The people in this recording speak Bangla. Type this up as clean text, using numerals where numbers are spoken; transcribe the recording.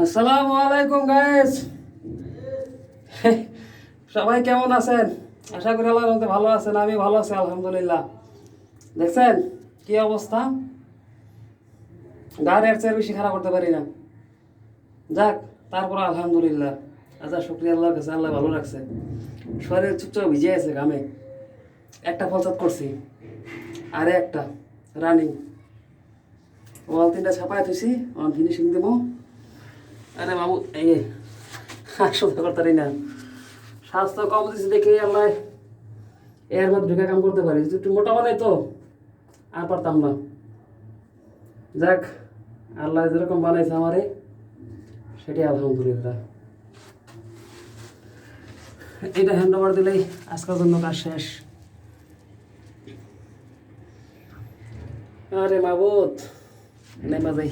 আসসালামু আলাইকুম গাইস। সবাই কেমন আছেন? আশা করি আল্লাহর রহমতে ভালো আছেন। আমি ভালো আছি আলহামদুলিল্লাহ। দেখছেন কি অবস্থা? গাড়ি এর চেয়ে বেশি খারাপ করতে পারি না। যাক, তারপর আলহামদুলিল্লাহ। আচ্ছা, শুক্রিয়া আল্লাহর কাছে, আল্লাহ ভালো রাখছে। শরীর চুপচাপ ভিজে আছে ঘামে। একটা ফলসাত করছি, আরে একটা রানিং ওয়াল 3টা ছাপায় থুইছি, ফিনিশিং দেবো। আরে বাবু এই আসতে করতারি না, স্বাস্থ্য কম দিচ্ছে দেখে আল্লাহ এর মধ্যে ঢুকে কাম করতে পারি। একটু মোটা বানাই তো আর পারতাম না। যাক, আল্লাহ যেরকম বানাইছে আমারে সেটাই আলহামদুলিল্লাহ। এটা হ্যান্ড ওভার দিলেই আজকের জন্য কাজ শেষ। আরে মাবুত নেমা যাই।